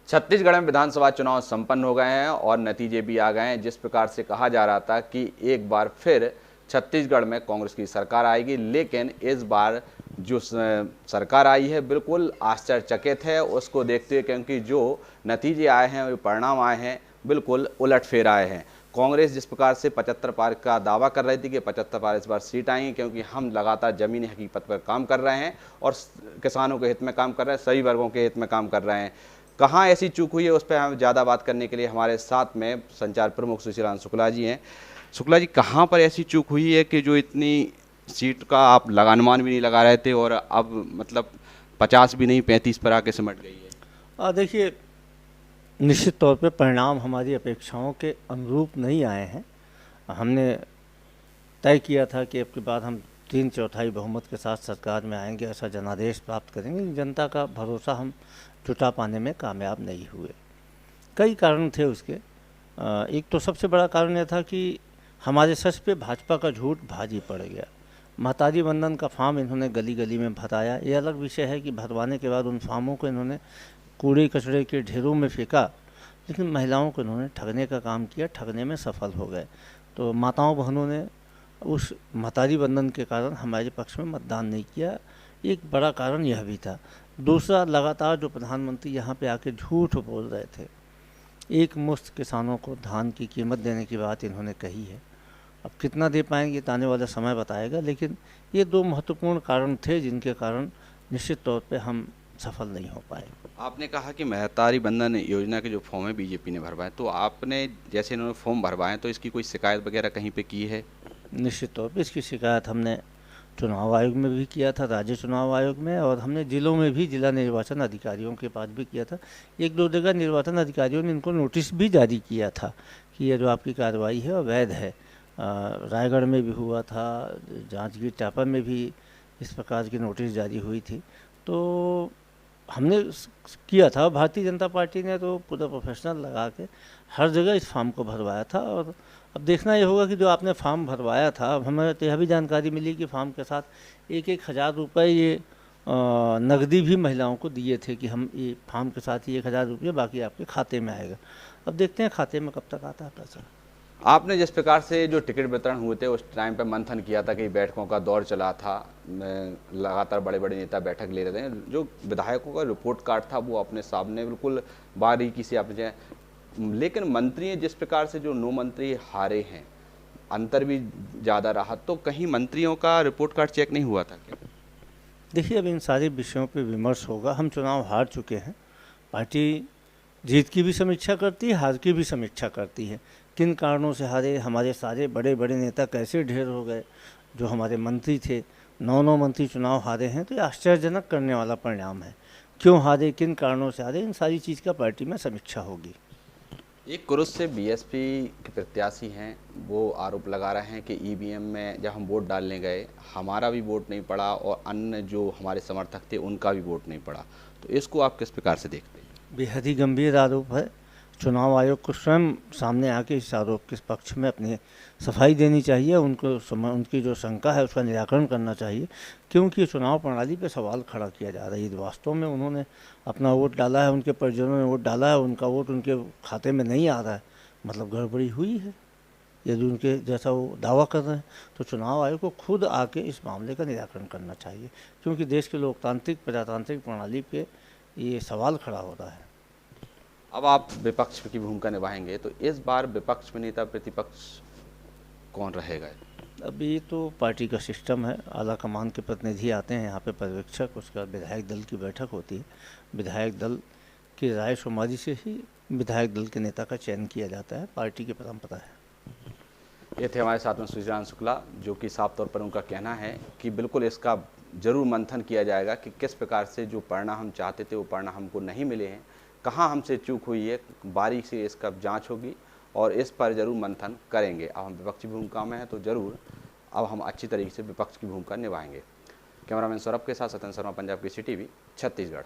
छत्तीसगढ़ में विधानसभा चुनाव संपन्न हो गए हैं और नतीजे भी आ गए हैं। जिस प्रकार से कहा जा रहा था कि एक बार फिर छत्तीसगढ़ में कांग्रेस की सरकार आएगी, लेकिन इस बार जो सरकार आई है बिल्कुल आश्चर्यचकित है उसको देखते हुए, क्योंकि जो नतीजे आए हैं, जो परिणाम आए हैं, बिल्कुल उलटफेर आए हैं। कांग्रेस जिस प्रकार से 75 पार का दावा कर रही थी कि 75 पार इस बार सीट आएंगी, क्योंकि हम लगातार ज़मीनी हकीकत पर काम कर रहे हैं और किसानों के हित में काम कर रहे हैं, सभी वर्गों के हित में काम कर रहे हैं। कहाँ ऐसी चूक हुई है उस पर हम ज़्यादा बात करने के लिए हमारे साथ में संचार प्रमुख सुशीलान शुक्ला जी हैं। शुक्ला जी, कहाँ पर ऐसी चूक हुई है कि जो इतनी सीट का आप अनुमान भी नहीं लगा रहे थे और अब मतलब 50 भी नहीं 35 पर आके सिमट गई है? देखिए, निश्चित तौर पे परिणाम हमारी अपेक्षाओं के अनुरूप नहीं आए हैं। हमने तय किया था कि अब के बाद हम 3/4 बहुमत के साथ सरकार में आएंगे, ऐसा जनादेश प्राप्त करेंगे। जनता का भरोसा हम जुटा पाने में कामयाब नहीं हुए। कई कारण थे उसके। एक तो सबसे बड़ा कारण यह था कि हमारे सच पे भाजपा का झूठ भारी पड़ गया। महतारी बंधन का फार्म इन्होंने गली गली में भराया। ये अलग विषय है कि भरवाने के बाद उन फार्मों को इन्होंने कूड़े कचड़े के ढेरों में फेंका, लेकिन महिलाओं को इन्होंने ठगने का काम किया, ठगने में सफल हो गए। तो माताओं बहनों ने उस महतारी बंधन के कारण हमारे पक्ष में मतदान नहीं किया। एक बड़ा कारण यह भी था। दूसरा, लगातार जो प्रधानमंत्री यहाँ पे आके झूठ बोल रहे थे, एक मुश्त किसानों को धान की कीमत देने की बात इन्होंने कही है। अब कितना दे पाएंगे तो आने वाला समय बताएगा, लेकिन ये दो महत्वपूर्ण कारण थे जिनके कारण निश्चित तौर पे हम सफल नहीं हो पाए। आपने कहा कि महतारी बंधन योजना के जो फॉर्म है बीजेपी ने भरवाए, तो आपने जैसे इन्होंने फॉर्म भरवाए तो इसकी कोई शिकायत वगैरह कहीं पे की है? निश्चित तौर पे इसकी शिकायत हमने चुनाव आयोग में भी किया था, राज्य चुनाव आयोग में, और हमने जिलों में भी जिला निर्वाचन अधिकारियों के पास भी किया था। एक दो जगह निर्वाचन अधिकारियों ने इनको नोटिस भी जारी किया था कि ये जो आपकी कार्रवाई है अवैध है। रायगढ़ में भी हुआ था, जांजगीर चांपा में भी इस प्रकार की नोटिस जारी हुई थी। तो हमने किया था। भारतीय जनता पार्टी ने तो पूरा प्रोफेशनल लगा के हर जगह इस फॉर्म को भरवाया था। और अब देखना ये होगा कि जो आपने फॉर्म भरवाया था, अब हमें तो यह भी जानकारी मिली कि फॉर्म के साथ 1,000 रुपये ये नकदी भी महिलाओं को दिए थे कि हम ये फॉर्म के साथ ही 1,000 रुपये बाकी आपके खाते में आएगा। अब देखते हैं खाते में कब तक आता है पैसा। आपने जिस प्रकार से जो टिकट वितरण हुए थे उस टाइम पे मंथन किया था कि बैठकों का दौर चला था, लगातार बड़े बड़े नेता बैठक ले रहे थे, जो विधायकों का रिपोर्ट कार्ड था वो अपने सामने बिल्कुल बारीकी से आपने, लेकिन मंत्री जिस प्रकार से जो 9 मंत्री हारे हैं, अंतर भी ज़्यादा रहा, तो कहीं मंत्रियों का रिपोर्ट कार्ड चेक नहीं हुआ था क्या? देखिए, अब इन सारे विषयों पे विमर्श होगा। हम चुनाव हार चुके हैं। पार्टी जीत की भी समीक्षा करती है, हार की भी समीक्षा करती है। किन कारणों से हारे, हमारे सारे बड़े बड़े नेता कैसे ढेर हो गए, जो हमारे मंत्री थे 9 मंत्री चुनाव हारे हैं, तो ये आश्चर्यजनक करने वाला परिणाम है। क्यों हारे, किन कारणों से हारे, इन सारी चीज़ का पार्टी में समीक्षा होगी। एक कुरुस से बीएसपी के प्रत्याशी हैं, वो आरोप लगा रहे हैं कि ईवीएम में जब हम वोट डालने गए हमारा भी वोट नहीं पड़ा और अन्य जो हमारे समर्थक थे उनका भी वोट नहीं पड़ा, तो इसको आप किस प्रकार से देखते हैं? बेहद ही गंभीर आरोप है। चुनाव आयोग को स्वयं सामने आके इस आरोप के पक्ष में अपनी सफाई देनी चाहिए। उनकी जो शंका है उसका निराकरण करना चाहिए, क्योंकि चुनाव प्रणाली पे सवाल खड़ा किया जा रहा है। वास्तव में उन्होंने अपना वोट डाला है, उनके परिजनों ने वोट डाला है, उनका वोट उनके खाते में नहीं आ रहा है, मतलब गड़बड़ी हुई है यदि उनके जैसा वो दावा कर रहे हैं। तो चुनाव आयोग को खुद आके इस मामले का निराकरण करना चाहिए, क्योंकि देश के लोकतांत्रिक प्रजातांत्रिक प्रणाली पे ये सवाल खड़ा हो रहा है। अब आप विपक्ष की भूमिका निभाएंगे, तो इस बार विपक्ष में नेता प्रतिपक्ष कौन रहेगा? अभी तो पार्टी का सिस्टम है, आला कमान के प्रतिनिधि आते हैं यहाँ पे, पर्यवेक्षक, उसका विधायक दल की बैठक होती है। विधायक दल की राय शुमारी से ही विधायक दल के नेता का चयन किया जाता है, पार्टी की परंपरा है। ये थे हमारे साथ में सुशीलान शुक्ला, जो कि साफ तौर पर उनका कहना है कि बिल्कुल इसका जरूर मंथन किया जाएगा कि किस प्रकार से जो परिणाम हम चाहते थे वो परिणाम हमको नहीं मिले हैं, कहाँ हमसे चूक हुई है, बारीक से इसका जांच होगी और इस पर जरूर मंथन करेंगे। अब हम विपक्षी भूमिका में हैं तो ज़रूर अब हम अच्छी तरीके से विपक्ष की भूमिका निभाएंगे। कैमरामैन सौरभ के साथ सत्यन शर्मा, पंजाब की सिटी टीवी, छत्तीसगढ़।